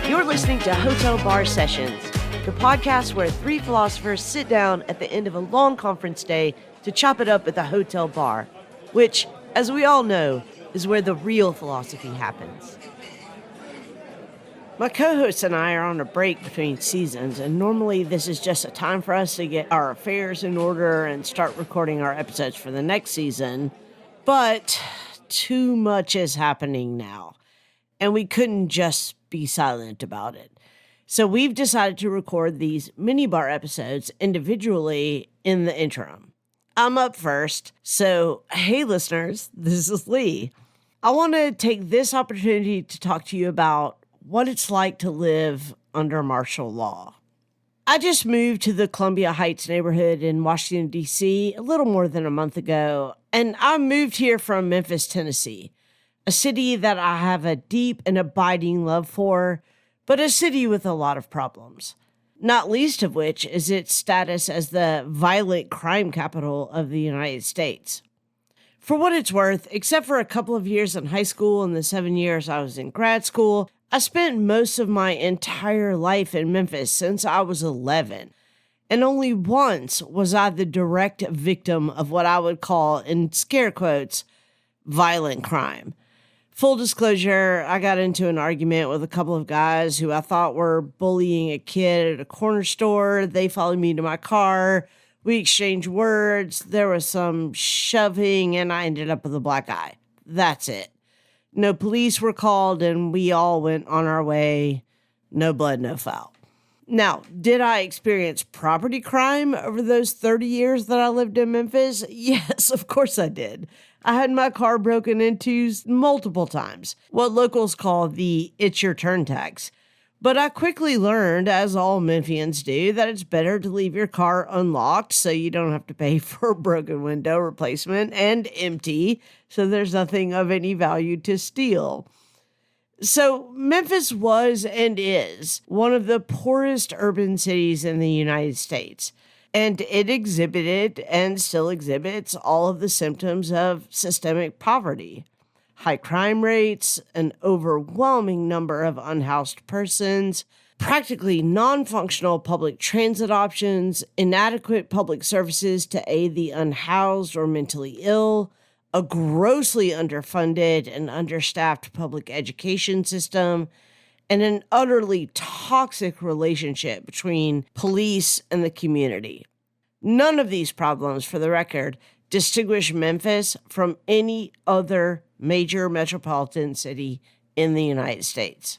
You're listening to Hotel Bar Sessions, the podcast where three philosophers sit down at the end of a long conference day to chop it up at the hotel bar, which, as we all know, is where the real philosophy happens. My co-hosts and I are on a break between seasons, and normally this is just a time for us to get our affairs in order and start recording our episodes for the next season. But too much is happening now, and we couldn't just be silent about it. So we've decided to record these MINIBAR episodes individually in the interim. I'm up first, so hey listeners, this is Leigh. I want to take this opportunity to talk to you about what it's like to live under martial law. I just moved to the Columbia Heights neighborhood in Washington, D.C. a little more than a month ago, and I moved here from Memphis, Tennessee, a city that I have a deep and abiding love for, but a city with a lot of problems, not least of which is its status as the violent crime capital of the United States. For what it's worth, except for a couple of years in high school and the 7 years I was in grad school, I spent most of my entire life in Memphis since I was 11, and only once was I the direct victim of what I would call, in scare quotes, violent crime. Full disclosure, I got into an argument with a couple of guys who I thought were bullying a kid at a corner store. They followed me to my car. We exchanged words. There was some shoving, and I ended up with a black eye. That's it. No police were called, and we all went on our way. No blood, no foul. Now, did I experience property crime over those 30 years that I lived in Memphis? Yes, of course I did. I had my car broken into multiple times, what locals call the "it's your turn" tax. But I quickly learned, as all Memphians do, that it's better to leave your car unlocked so you don't have to pay for a broken window replacement, and empty so there's nothing of any value to steal. So Memphis was and is one of the poorest urban cities in the United States. And it exhibited and still exhibits all of the symptoms of systemic poverty. High crime rates, an overwhelming number of unhoused persons, practically non-functional public transit options, inadequate public services to aid the unhoused or mentally ill, a grossly underfunded and understaffed public education system, and an utterly toxic relationship between police and the community. None of these problems, for the record, distinguish Memphis from any other major metropolitan city in the United States.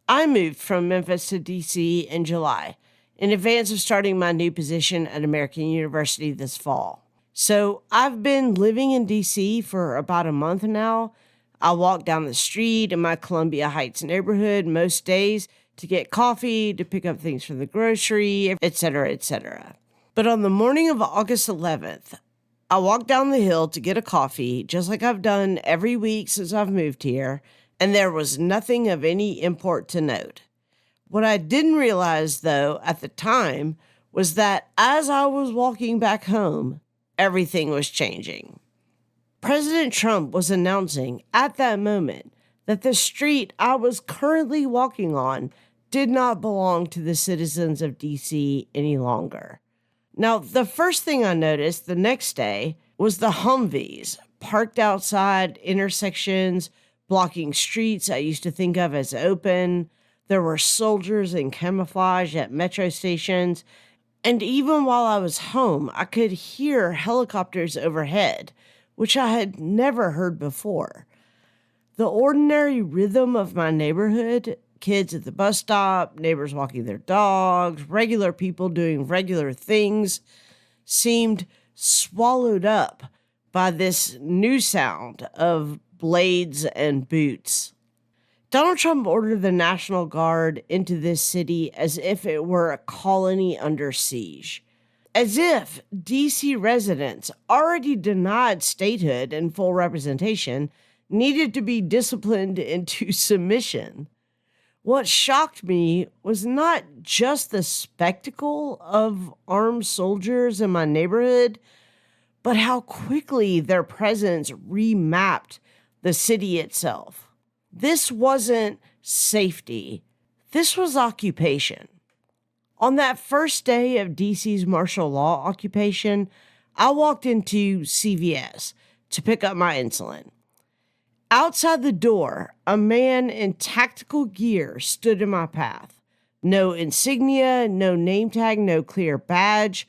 I moved from Memphis to D.C. in July, in advance of starting my new position at American University this fall. So I've been living in D.C. for about a month now. I walk down the street in my Columbia Heights neighborhood most days to get coffee, to pick up things from the grocery, etc., etc. But on the morning of August 11th, I walked down the hill to get a coffee, just like I've done every week since I've moved here, and there was nothing of any import to note. What I didn't realize, though, at the time, was that as I was walking back home, everything was changing. President Trump was announcing at that moment that the street I was currently walking on did not belong to the citizens of D.C. any longer. Now, the first thing I noticed the next day was the Humvees parked outside intersections, blocking streets I used to think of as open. There were soldiers in camouflage at metro stations, and even while I was home, I could hear helicopters overhead, which I had never heard before. The ordinary rhythm of my neighborhood, kids at the bus stop, neighbors walking their dogs, regular people doing regular things, seemed swallowed up by this new sound of blades and boots. Donald Trump ordered the National Guard into this city as if it were a colony under siege. As if D.C. residents, already denied statehood and full representation, needed to be disciplined into submission. What shocked me was not just the spectacle of armed soldiers in my neighborhood, but how quickly their presence remapped the city itself. This wasn't safety, this was occupation. On that first day of DC's martial law occupation, I walked into CVS to pick up my insulin. Outside the door, a man in tactical gear stood in my path. No insignia, no name tag, no clear badge,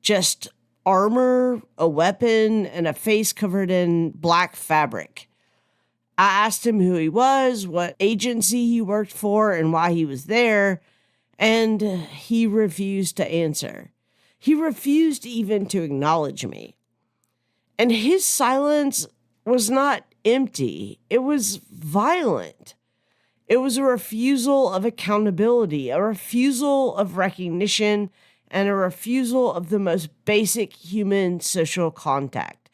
just armor, a weapon, and a face covered in black fabric. I asked him who he was, what agency he worked for, and why he was there, and he refused to answer. He refused even to acknowledge me. And his silence was not empty, it was violent. It was a refusal of accountability, a refusal of recognition, and a refusal of the most basic human social contact.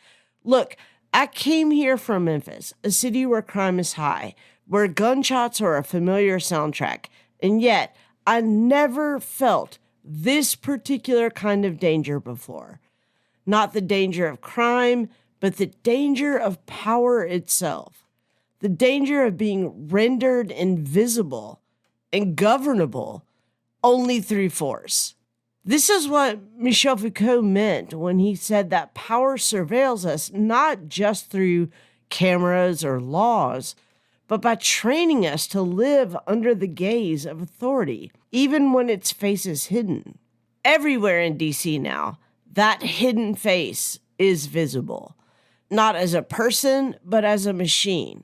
Look, I came here from Memphis, a city where crime is high, where gunshots are a familiar soundtrack, and yet I never felt this particular kind of danger before. Not the danger of crime, but the danger of power itself. The danger of being rendered invisible and governable only through force. This is what Michel Foucault meant when he said that power surveils us not just through cameras or laws, but by training us to live under the gaze of authority, even when its face is hidden. Everywhere in DC now, that hidden face is visible, not as a person, but as a machine.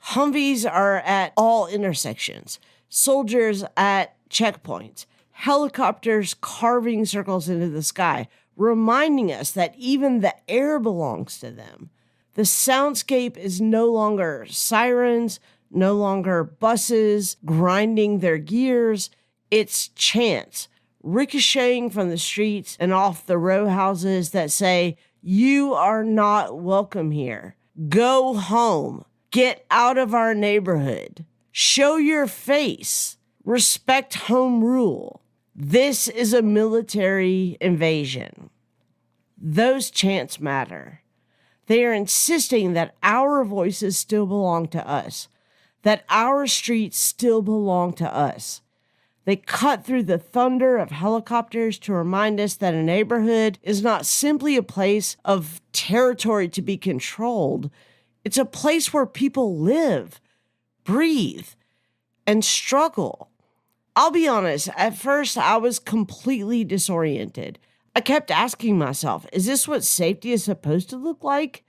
Humvees are at all intersections, soldiers at checkpoints, helicopters carving circles into the sky, reminding us that even the air belongs to them. The soundscape is no longer sirens, no longer buses grinding their gears. It's chants ricocheting from the streets and off the row houses that say, "You are not welcome here. Go home. Get out of our neighborhood. Show your face. Respect home rule." This is a military invasion. Those chants matter. They are insisting that our voices still belong to us, that our streets still belong to us. They cut through the thunder of helicopters to remind us that a neighborhood is not simply a place of territory to be controlled. It's a place where people live, breathe, and struggle. I'll be honest, at first I was completely disoriented. I kept asking myself, is this what safety is supposed to look like?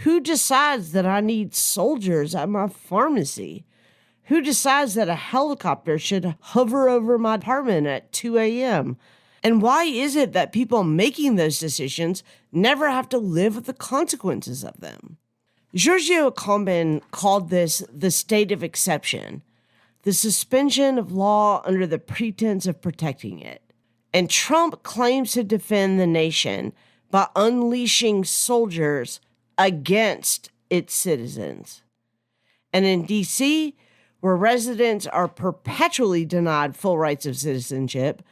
Who decides that I need soldiers at my pharmacy? Who decides that a helicopter should hover over my apartment at 2 a.m.? And why is it that people making those decisions never have to live with the consequences of them? Giorgio Agamben called this the state of exception, the suspension of law under the pretense of protecting it. And Trump claims to defend the nation by unleashing soldiers against its citizens. And in D.C., where residents are perpetually denied full rights of citizenship,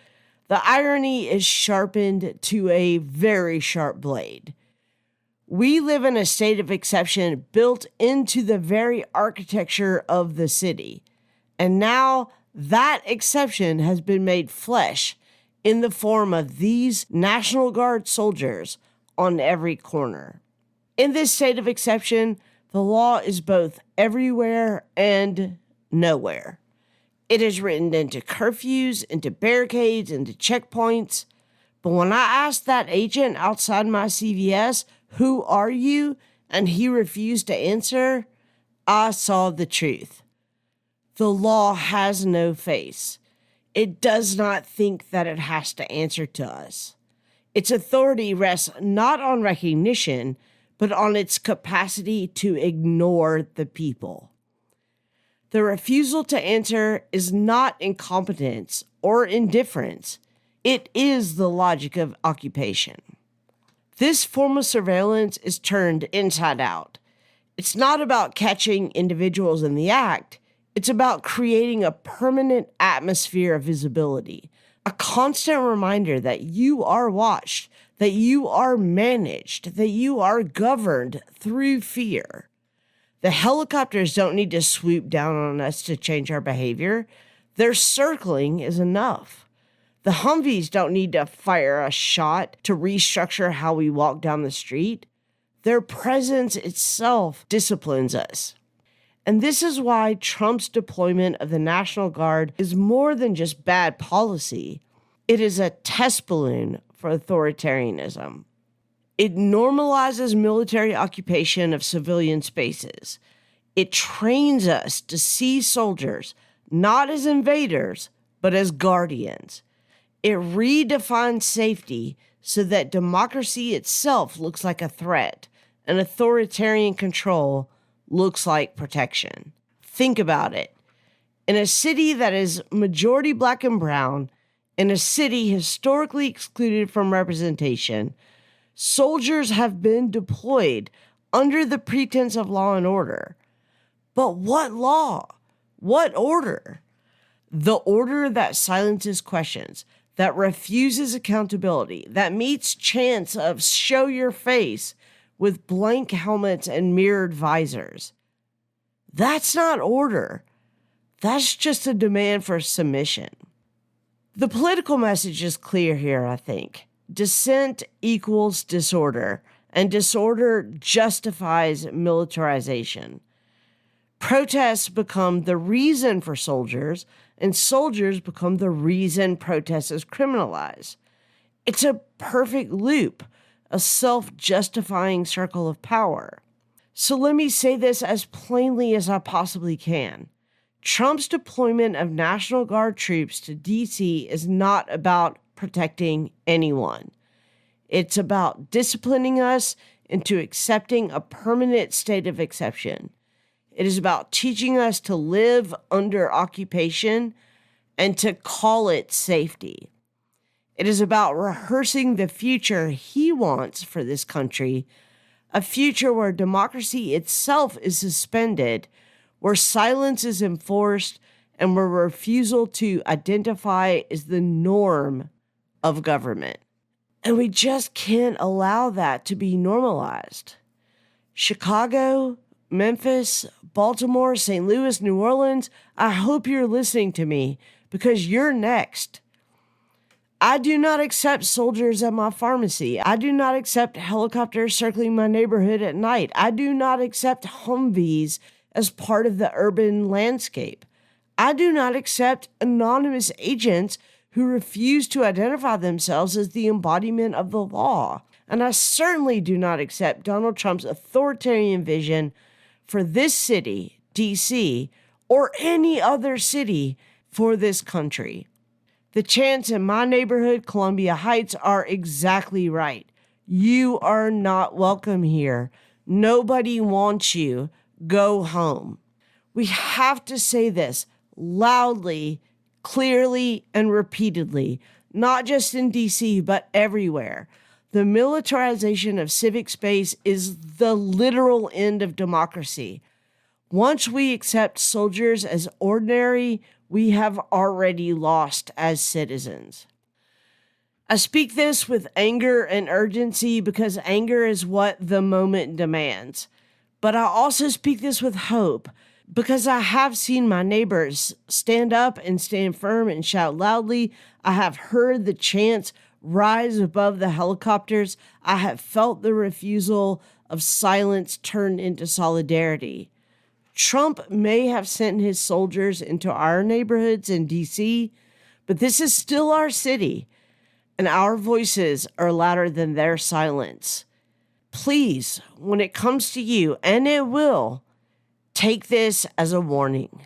the irony is sharpened to a very sharp blade. We live in a state of exception built into the very architecture of the city. And now that exception has been made flesh in the form of these National Guard soldiers on every corner. In this state of exception, the law is both everywhere and nowhere. It is written into curfews, into barricades, into checkpoints. But when I asked that agent outside my CVS, "Who are you?" and he refused to answer, I saw the truth. The law has no face. It does not think that it has to answer to us. Its authority rests not on recognition, but on its capacity to ignore the people. The refusal to answer is not incompetence or indifference. It is the logic of occupation. This form of surveillance is turned inside out. It's not about catching individuals in the act. It's about creating a permanent atmosphere of visibility, a constant reminder that you are watched, that you are managed, that you are governed through fear. The helicopters don't need to swoop down on us to change our behavior. Their circling is enough. The Humvees don't need to fire a shot to restructure how we walk down the street. Their presence itself disciplines us. And this is why Trump's deployment of the National Guard is more than just bad policy. It is a test balloon for authoritarianism. It normalizes military occupation of civilian spaces. It trains us to see soldiers not as invaders, but as guardians. It redefines safety so that democracy itself looks like a threat and authoritarian control looks like protection. Think about it. In a city that is majority black and brown, in a city historically excluded from representation, soldiers have been deployed under the pretense of law and order. But what law? What order? The order that silences questions, that refuses accountability, that meets chants of show your face with blank helmets and mirrored visors. That's not order. That's just a demand for submission. The political message is clear here, I think. Dissent equals disorder, and disorder justifies militarization. Protests become the reason for soldiers, and soldiers become the reason protest is criminalized. It's a perfect loop, a self-justifying circle of power. So let me say this as plainly as I possibly can. Trump's deployment of National Guard troops to D.C. is not about protecting anyone. It's about disciplining us into accepting a permanent state of exception. It is about teaching us to live under occupation and to call it safety. It is about rehearsing the future he wants for this country, a future where democracy itself is suspended, where silence is enforced, and where refusal to identify is the norm of government. And we just can't allow that to be normalized. Chicago, Memphis, Baltimore, St. Louis, New Orleans, I hope you're listening to me because you're next. I do not accept soldiers at my pharmacy. I do not accept helicopters circling my neighborhood at night. I do not accept Humvees as part of the urban landscape. I do not accept anonymous agents who refuse to identify themselves as the embodiment of the law. And I certainly do not accept Donald Trump's authoritarian vision for this city, D.C., or any other city for this country. The chants in my neighborhood, Columbia Heights, are exactly right. You are not welcome here. Nobody wants you. Go home. We have to say this loudly, clearly, and repeatedly, not just in D.C., but everywhere. The militarization of civic space is the literal end of democracy. Once we accept soldiers as ordinary, we have already lost as citizens. I speak this with anger and urgency because anger is what the moment demands. But I also speak this with hope because I have seen my neighbors stand up and stand firm and shout loudly. I have heard the chants rise above the helicopters. I have felt the refusal of silence turn into solidarity. Trump may have sent his soldiers into our neighborhoods in D.C., but this is still our city, and our voices are louder than their silence. Please, when it comes to you, and it will, take this as a warning.